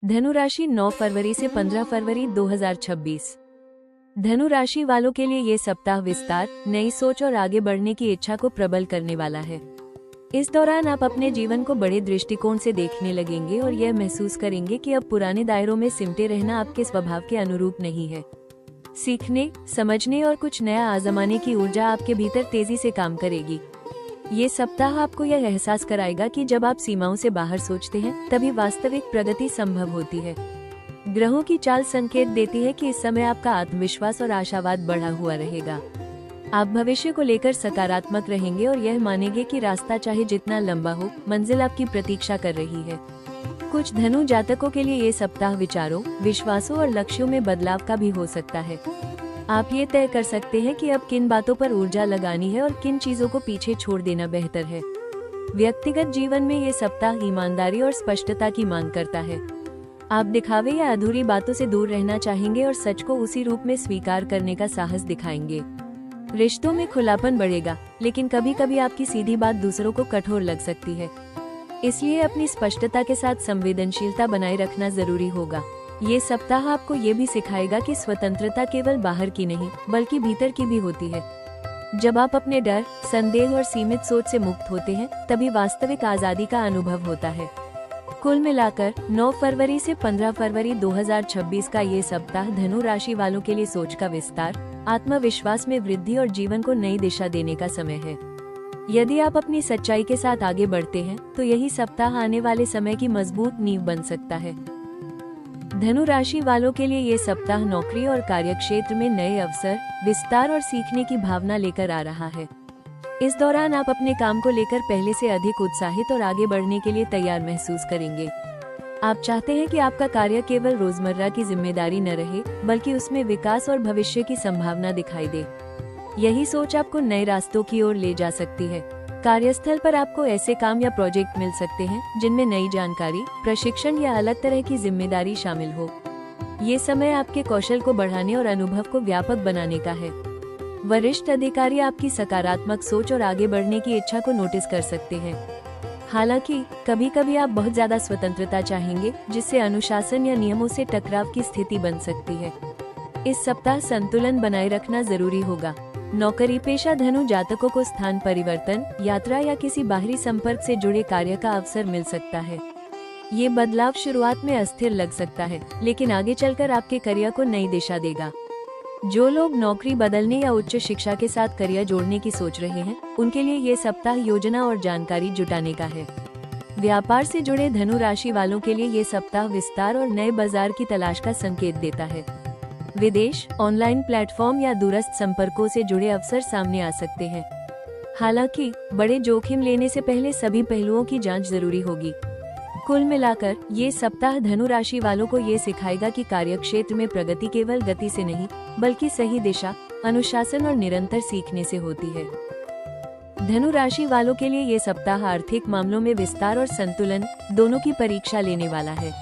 धनु राशि 9 फरवरी से 15 फरवरी 2026। धनु राशि वालों के लिए ये सप्ताह विस्तार, नई सोच और आगे बढ़ने की इच्छा को प्रबल करने वाला है। इस दौरान आप अपने जीवन को बड़े दृष्टिकोण से देखने लगेंगे और यह महसूस करेंगे कि अब पुराने दायरों में सिमटे रहना आपके स्वभाव के अनुरूप नहीं है। सीखने, समझने और कुछ नया आजमाने की ऊर्जा आपके भीतर तेजी से काम करेगी। ये सप्ताह आपको यह एहसास कराएगा कि जब आप सीमाओं से बाहर सोचते हैं तभी वास्तविक प्रगति संभव होती है। ग्रहों की चाल संकेत देती है कि इस समय आपका आत्मविश्वास और आशावाद बढ़ा हुआ रहेगा। आप भविष्य को लेकर सकारात्मक रहेंगे और यह मानेंगे कि रास्ता चाहे जितना लंबा हो, मंजिल आपकी प्रतीक्षा कर रही है। कुछ धनु जातकों के लिए ये सप्ताह विचारों, विश्वासों और लक्ष्यों में बदलाव का भी हो सकता है। आप ये तय कर सकते हैं कि अब किन बातों पर ऊर्जा लगानी है और किन चीजों को पीछे छोड़ देना बेहतर है। व्यक्तिगत जीवन में ये सप्ताह ईमानदारी और स्पष्टता की मांग करता है। आप दिखावे या अधूरी बातों से दूर रहना चाहेंगे और सच को उसी रूप में स्वीकार करने का साहस दिखाएंगे। रिश्तों में खुलापन बढ़ेगा, लेकिन कभी कभी आपकी सीधी बात दूसरों को कठोर लग सकती है। इसलिए अपनी स्पष्टता के साथ संवेदनशीलता बनाए रखना जरूरी होगा। ये सप्ताह आपको ये भी सिखाएगा कि स्वतंत्रता केवल बाहर की नहीं, बल्कि भीतर की भी होती है। जब आप अपने डर, संदेह और सीमित सोच से मुक्त होते हैं, तभी वास्तविक आजादी का अनुभव होता है। कुल मिलाकर 9 फरवरी से 15 फरवरी 2026 का ये सप्ताह धनु राशि वालों के लिए सोच का विस्तार, आत्मविश्वास में वृद्धि और जीवन को नई दिशा देने का समय है। यदि आप अपनी सच्चाई के साथ आगे बढ़ते हैं, तो यही सप्ताह आने वाले समय की मजबूत नींव बन सकता है। धनु राशि वालों के लिए ये सप्ताह नौकरी और कार्यक्षेत्र में नए अवसर, विस्तार और सीखने की भावना लेकर आ रहा है। इस दौरान आप अपने काम को लेकर पहले से अधिक उत्साहित और आगे बढ़ने के लिए तैयार महसूस करेंगे। आप चाहते हैं कि आपका कार्य केवल रोजमर्रा की जिम्मेदारी न रहे, बल्कि उसमें विकास और भविष्य की संभावना दिखाई दे। यही सोच आपको नए रास्तों की ओर ले जा सकती है। कार्यस्थल पर आपको ऐसे काम या प्रोजेक्ट मिल सकते हैं जिनमें नई जानकारी, प्रशिक्षण या अलग तरह की जिम्मेदारी शामिल हो। ये समय आपके कौशल को बढ़ाने और अनुभव को व्यापक बनाने का है। वरिष्ठ अधिकारी आपकी सकारात्मक सोच और आगे बढ़ने की इच्छा को नोटिस कर सकते हैं। हालांकि कभी कभी आप बहुत ज्यादा स्वतंत्रता चाहेंगे, जिससे अनुशासन या नियमों से टकराव की स्थिति बन सकती है। इस सप्ताह संतुलन बनाए रखना जरूरी होगा। नौकरी पेशा धनु जातकों को स्थान परिवर्तन, यात्रा या किसी बाहरी संपर्क से जुड़े कार्य का अवसर मिल सकता है। ये बदलाव शुरुआत में अस्थिर लग सकता है, लेकिन आगे चलकर आपके करियर को नई दिशा देगा। जो लोग नौकरी बदलने या उच्च शिक्षा के साथ करियर जोड़ने की सोच रहे हैं, उनके लिए ये सप्ताह योजना और जानकारी जुटाने का है। व्यापार से जुड़े धनु राशि वालों के लिए ये सप्ताह विस्तार और नए बाजार की तलाश का संकेत देता है। विदेश, ऑनलाइन प्लेटफॉर्म या दूरस्थ संपर्कों से जुड़े अवसर सामने आ सकते हैं। हालांकि बड़े जोखिम लेने से पहले सभी पहलुओं की जांच जरूरी होगी। कुल मिलाकर ये सप्ताह धनु राशि वालों को ये सिखाएगा कि कार्यक्षेत्र में प्रगति केवल गति से नहीं, बल्कि सही दिशा, अनुशासन और निरंतर सीखने से होती है। धनु राशि वालों के लिए ये सप्ताह आर्थिक मामलों में विस्तार और संतुलन दोनों की परीक्षा लेने वाला है।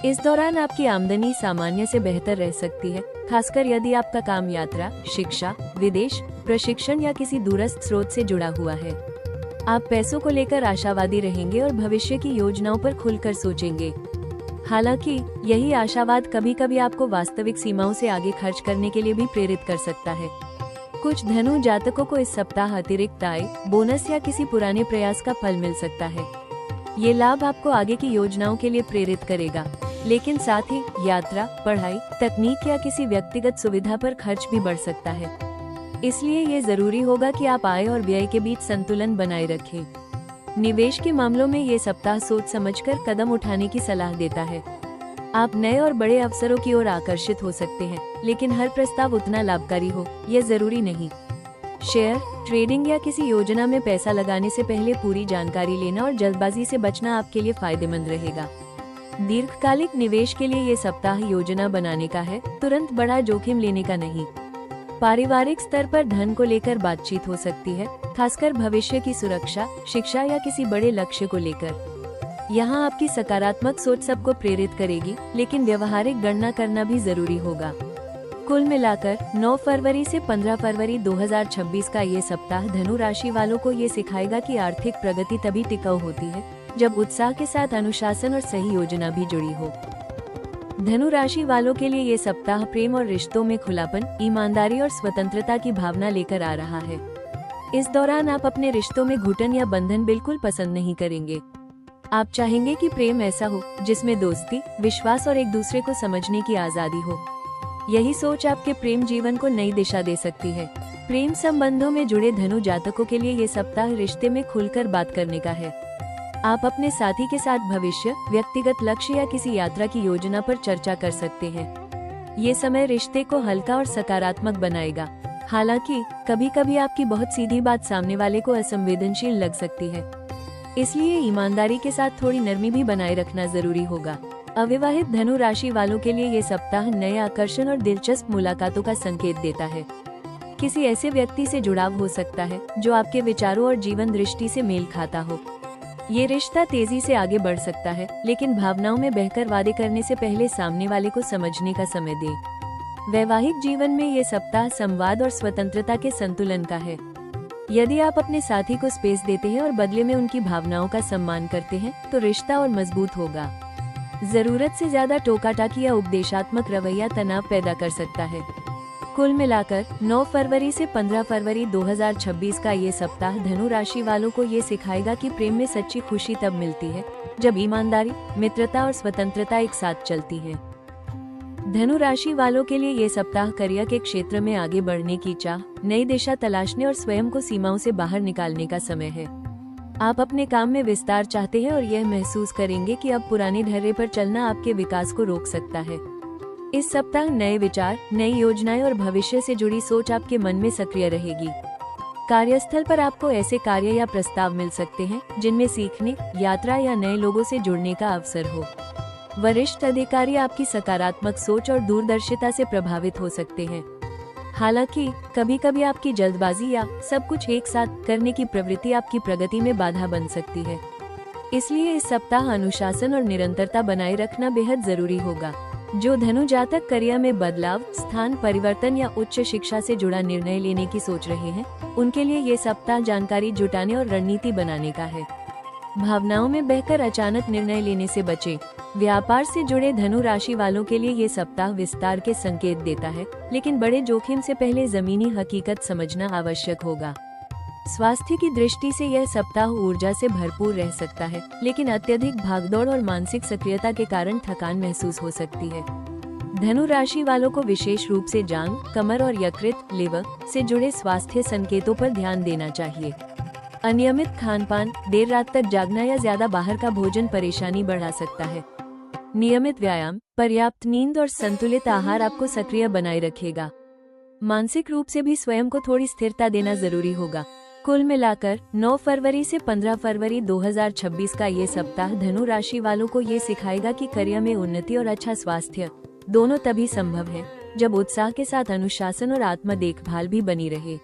इस दौरान आपकी आमदनी सामान्य से बेहतर रह सकती है, खासकर यदि आपका काम यात्रा, शिक्षा, विदेश, प्रशिक्षण या किसी दूरस्थ स्रोत से जुड़ा हुआ है। आप पैसों को लेकर आशावादी रहेंगे और भविष्य की योजनाओं पर खुलकर सोचेंगे। हालांकि यही आशावाद कभी कभी आपको वास्तविक सीमाओं से आगे खर्च करने के लिए भी प्रेरित कर सकता है। कुछ धनु जातकों को इस सप्ताह अतिरिक्त आय, बोनस या किसी पुराने प्रयास का फल मिल सकता है। ये लाभ आपको आगे की योजनाओं के लिए प्रेरित करेगा, लेकिन साथ ही यात्रा, पढ़ाई, तकनीक या किसी व्यक्तिगत सुविधा पर खर्च भी बढ़ सकता है। इसलिए ये जरूरी होगा कि आप आय और व्यय के बीच संतुलन बनाए रखें। निवेश के मामलों में ये सप्ताह सोच समझकर कदम उठाने की सलाह देता है। आप नए और बड़े अवसरों की ओर आकर्षित हो सकते हैं, लेकिन हर प्रस्ताव उतना लाभकारी हो, यह जरूरी नहीं। शेयर, ट्रेडिंग या किसी योजना में पैसा लगाने से पहले पूरी जानकारी लेना और जल्दबाजी से बचना आपके लिए फायदेमंद रहेगा। दीर्घकालिक निवेश के लिए ये सप्ताह योजना बनाने का है, तुरंत बड़ा जोखिम लेने का नहीं। पारिवारिक स्तर पर धन को लेकर बातचीत हो सकती है, खासकर भविष्य की सुरक्षा, शिक्षा या किसी बड़े लक्ष्य को लेकर। यहाँ आपकी सकारात्मक सोच सबको प्रेरित करेगी, लेकिन व्यवहारिक गणना करना भी जरूरी होगा। कुल मिलाकर 9 फरवरी से 15 फरवरी 2026 का ये सप्ताह धनु राशि वालों को ये सिखाएगा कि आर्थिक प्रगति तभी टिकाऊ होती है जब उत्साह के साथ अनुशासन और सही योजना भी जुड़ी हो। धनु राशि वालों के लिए ये सप्ताह प्रेम और रिश्तों में खुलापन, ईमानदारी और स्वतंत्रता की भावना लेकर आ रहा है। इस दौरान आप अपने रिश्तों में घुटन या बंधन बिल्कुल पसंद नहीं करेंगे। आप चाहेंगे कि प्रेम ऐसा हो जिसमें दोस्ती, विश्वास और एक दूसरे को समझने की आजादी हो। यही सोच आपके प्रेम जीवन को नई दिशा दे सकती है। प्रेम संबंधों में जुड़े धनु जातकों के लिए ये सप्ताह रिश्ते में खुलकर बात करने का है। आप अपने साथी के साथ भविष्य, व्यक्तिगत लक्ष्य या किसी यात्रा की योजना पर चर्चा कर सकते हैं। ये समय रिश्ते को हल्का और सकारात्मक बनाएगा। हालांकि कभी कभी आपकी बहुत सीधी बात सामने वाले को असंवेदनशील लग सकती है, इसलिए ईमानदारी के साथ थोड़ी नरमी भी बनाए रखना जरूरी होगा। अविवाहित धनु राशि वालों के लिए ये सप्ताह नए आकर्षण और दिलचस्प मुलाकातों का संकेत देता है। किसी ऐसे व्यक्ति से जुड़ाव हो सकता है जो आपके विचारों और जीवन दृष्टि से मेल खाता हो। ये रिश्ता तेजी से आगे बढ़ सकता है, लेकिन भावनाओं में बहकर वादे करने से पहले सामने वाले को समझने का समय दें। वैवाहिक जीवन में ये सप्ताह संवाद और स्वतंत्रता के संतुलन का है। यदि आप अपने साथी को स्पेस देते हैं और बदले में उनकी भावनाओं का सम्मान करते हैं, तो रिश्ता और मजबूत होगा। जरूरत से ज्यादा टोका-टाकी या उपदेशात्मक रवैया तनाव पैदा कर सकता है। कुल मिलाकर 9 फरवरी से 15 फरवरी 2026 का ये सप्ताह धनु राशि वालों को ये सिखाएगा कि प्रेम में सच्ची खुशी तब मिलती है जब ईमानदारी, मित्रता और स्वतंत्रता एक साथ चलती है। धनु राशि वालों के लिए ये सप्ताह करियर के क्षेत्र में आगे बढ़ने की चाह, नई दिशा तलाशने और स्वयं को सीमाओं से बाहर निकालने का समय है। आप अपने काम में विस्तार चाहते हैं और यह महसूस करेंगे कि अब पुराने ढर्रे पर चलना आपके विकास को रोक सकता है। इस सप्ताह नए विचार, नई योजनाएं और भविष्य से जुड़ी सोच आपके मन में सक्रिय रहेगी। कार्यस्थल पर आपको ऐसे कार्य या प्रस्ताव मिल सकते हैं जिनमें सीखने, यात्रा या नए लोगों से जुड़ने का अवसर हो। वरिष्ठ अधिकारी आपकी सकारात्मक सोच और दूरदर्शिता से प्रभावित हो सकते हैं। हालांकि कभी कभी आपकी जल्दबाजी या सब कुछ एक साथ करने की प्रवृत्ति आपकी प्रगति में बाधा बन सकती है। इसलिए इस सप्ताह अनुशासन और निरंतरता बनाए रखना बेहद जरूरी होगा। जो धनु जातक करियर में बदलाव, स्थान परिवर्तन या उच्च शिक्षा से जुड़ा निर्णय लेने की सोच रहे हैं, उनके लिए ये सप्ताह जानकारी जुटाने और रणनीति बनाने का है। भावनाओं में बहकर अचानक निर्णय लेने से बचें। व्यापार से जुड़े धनु राशि वालों के लिए ये सप्ताह विस्तार के संकेत देता है, लेकिन बड़े जोखिम से पहले जमीनी हकीकत समझना आवश्यक होगा। स्वास्थ्य की दृष्टि से यह सप्ताह ऊर्जा से भरपूर रह सकता है, लेकिन अत्यधिक भागदौड़ और मानसिक सक्रियता के कारण थकान महसूस हो सकती है। धनु राशि वालों को विशेष रूप से जांघ, कमर और यकृत, लिवर से जुड़े स्वास्थ्य संकेतों पर ध्यान देना चाहिए। अनियमित खान-पान, देर रात तक जागना या ज्यादा बाहर का भोजन परेशानी बढ़ा सकता है। नियमित व्यायाम, पर्याप्त नींद और संतुलित आहार आपको सक्रिय बनाए रखेगा। मानसिक रूप से भी स्वयं को थोड़ी स्थिरता देना जरूरी होगा। कुल मिलाकर 9 फरवरी से 15 फरवरी 2026 का ये सप्ताह धनु राशि वालों को ये सिखाएगा कि करियर में उन्नति और अच्छा स्वास्थ्य दोनों तभी संभव है जब उत्साह के साथ अनुशासन और आत्म देखभाल भी बनी रहे।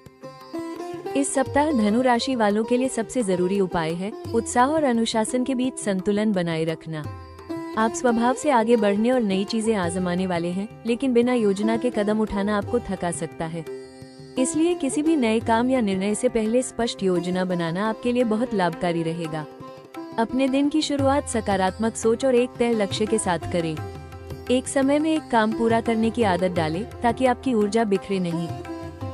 इस सप्ताह धनु राशि वालों के लिए सबसे जरूरी उपाय है उत्साह और अनुशासन के बीच संतुलन बनाए रखना। आप स्वभाव से आगे बढ़ने और नई चीजें आजमाने वाले हैं, लेकिन बिना योजना के कदम उठाना आपको थका सकता है। इसलिए किसी भी नए काम या निर्णय से पहले स्पष्ट योजना बनाना आपके लिए बहुत लाभकारी रहेगा। अपने दिन की शुरुआत सकारात्मक सोच और एक तय लक्ष्य के साथ करें। एक समय में एक काम पूरा करने की आदत डालें ताकि आपकी ऊर्जा बिखरे नहीं।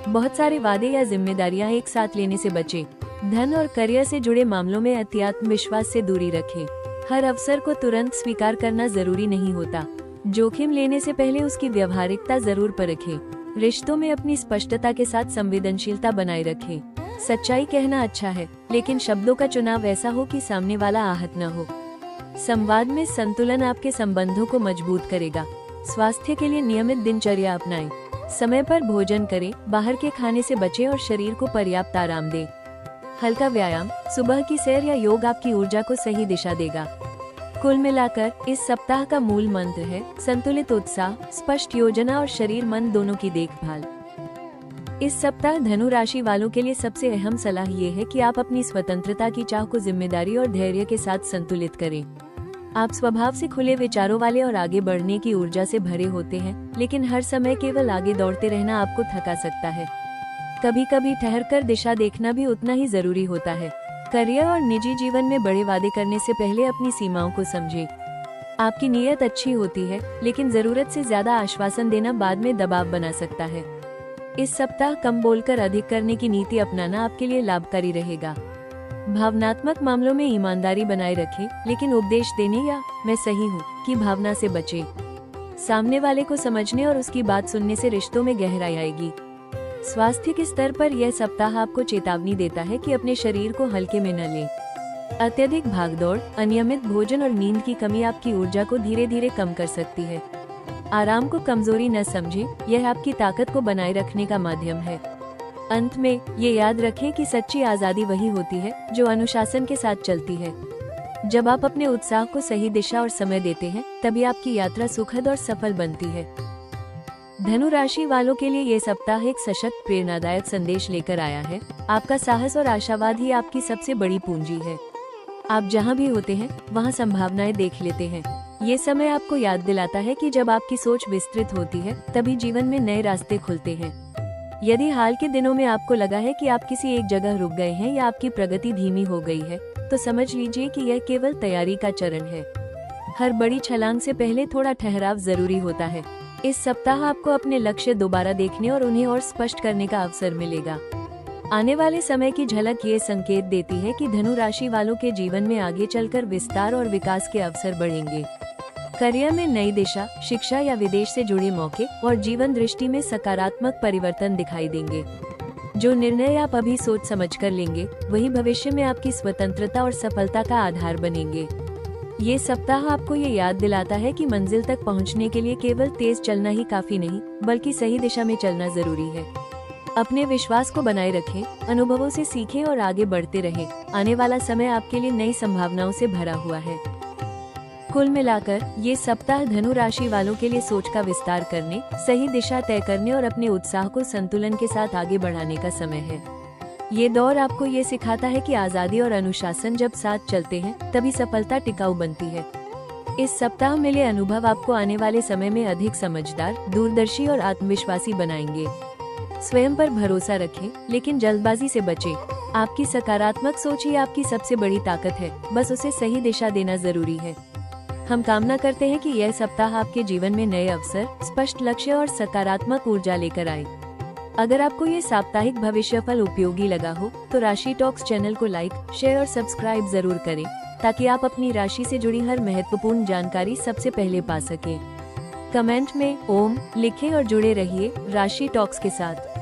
बहुत सारे वादे या जिम्मेदारियां एक साथ लेने से बचें। धन और करियर से जुड़े मामलों में अति आत्मविश्वास से दूरी रखें। हर अवसर को तुरंत स्वीकार करना जरूरी नहीं होता। जोखिम लेने से पहले उसकी व्यावहारिकता जरूर परखें। रिश्तों में अपनी स्पष्टता के साथ संवेदनशीलता बनाए रखें। सच्चाई कहना अच्छा है, लेकिन शब्दों का चुनाव ऐसा हो कि सामने वाला आहत न हो। संवाद में संतुलन आपके संबंधों को मजबूत करेगा। स्वास्थ्य के लिए नियमित दिनचर्या अपनाएं। समय पर भोजन करें, बाहर के खाने से बचें और शरीर को पर्याप्त आराम दें। हल्का व्यायाम, सुबह की सैर या योग आपकी ऊर्जा को सही दिशा देगा। कुल मिलाकर इस सप्ताह का मूल मंत्र है संतुलित उत्साह, स्पष्ट योजना और शरीर मन दोनों की देखभाल। इस सप्ताह धनु राशि वालों के लिए सबसे अहम सलाह ये है कि आप अपनी स्वतंत्रता की चाह को जिम्मेदारी और धैर्य के साथ संतुलित करें। आप स्वभाव से खुले विचारों वाले और आगे बढ़ने की ऊर्जा से भरे होते हैं, लेकिन हर समय केवल आगे दौड़ते रहना आपको थका सकता है। कभी कभी ठहरकर दिशा देखना भी उतना ही जरूरी होता है। करियर और निजी जीवन में बड़े वादे करने से पहले अपनी सीमाओं को समझें। आपकी नीयत अच्छी होती है, लेकिन जरूरत से ज्यादा आश्वासन देना बाद में दबाव बना सकता है। इस सप्ताह कम बोलकर अधिक करने की नीति अपनाना आपके लिए लाभकारी रहेगा। भावनात्मक मामलों में ईमानदारी बनाए रखें, लेकिन उपदेश देने या मैं सही हूँ की भावना से बचें। सामने वाले को समझने और उसकी बात सुनने से रिश्तों में गहराई आएगी। स्वास्थ्य के स्तर पर यह सप्ताह आपको चेतावनी देता है कि अपने शरीर को हल्के में न लें। अत्यधिक भागदौड़, अनियमित भोजन और नींद की कमी आपकी ऊर्जा को धीरे धीरे कम कर सकती है। आराम को कमजोरी न समझें, यह आपकी ताकत को बनाए रखने का माध्यम है। अंत में ये याद रखें कि सच्ची आजादी वही होती है जो अनुशासन के साथ चलती है। जब आप अपने उत्साह को सही दिशा और समय देते हैं, तभी आपकी यात्रा सुखद और सफल बनती है। धनु राशि वालों के लिए ये सप्ताह एक सशक्त प्रेरणादायक संदेश लेकर आया है। आपका साहस और आशावाद ही आपकी सबसे बड़ी पूंजी है। आप जहाँ भी होते हैं वहाँ संभावनाएं देख लेते हैं। ये समय आपको याद दिलाता है कि जब आपकी सोच विस्तृत होती है, तभी जीवन में नए रास्ते खुलते हैं। यदि हाल के दिनों में आपको लगा है कि आप किसी एक जगह रुक गए हैं या आपकी प्रगति धीमी हो गई है, तो समझ लीजिए कि यह केवल तैयारी का चरण है। हर बड़ी छलांग से पहले थोड़ा ठहराव जरूरी होता है। इस सप्ताह आपको अपने लक्ष्य दोबारा देखने और उन्हें और स्पष्ट करने का अवसर मिलेगा। आने वाले समय की झलक ये संकेत देती है कि धनु राशि वालों के जीवन में आगे चलकर विस्तार और विकास के अवसर बढ़ेंगे। करियर में नई दिशा, शिक्षा या विदेश से जुड़े मौके और जीवन दृष्टि में सकारात्मक परिवर्तन दिखाई देंगे। जो निर्णय आप अभी सोच समझ कर लेंगे, वही भविष्य में आपकी स्वतंत्रता और सफलता का आधार बनेंगे। ये सप्ताह आपको ये याद दिलाता है कि मंजिल तक पहुंचने के लिए केवल तेज चलना ही काफी नहीं, बल्कि सही दिशा में चलना जरूरी है। अपने विश्वास को बनाए रखें, अनुभवों से सीखें और आगे बढ़ते रहें। आने वाला समय आपके लिए नई संभावनाओं से भरा हुआ है। कुल मिलाकर ये सप्ताह धनु राशि वालों के लिए सोच का विस्तार करने, सही दिशा तय करने और अपने उत्साह को संतुलन के साथ आगे बढ़ाने का समय है। ये दौर आपको ये सिखाता है कि आजादी और अनुशासन जब साथ चलते हैं, तभी सफलता टिकाऊ बनती है। इस सप्ताह मिले अनुभव आपको आने वाले समय में अधिक समझदार, दूरदर्शी और आत्मविश्वासी बनाएंगे। स्वयं पर भरोसा रखें, लेकिन जल्दबाजी से बचें। आपकी सकारात्मक सोच ही आपकी सबसे बड़ी ताकत है, बस उसे सही दिशा देना जरूरी है। हम कामना करते हैं कि यह सप्ताह आपके जीवन में नए अवसर, स्पष्ट लक्ष्य और सकारात्मक ऊर्जा लेकर आए। अगर आपको ये साप्ताहिक भविष्यफल उपयोगी लगा हो, तो राशि टॉक्स चैनल को लाइक, शेयर और सब्सक्राइब जरूर करें, ताकि आप अपनी राशि से जुड़ी हर महत्वपूर्ण जानकारी सबसे पहले पा सकें। कमेंट में ओम लिखें और जुड़े रहिए राशि टॉक्स के साथ।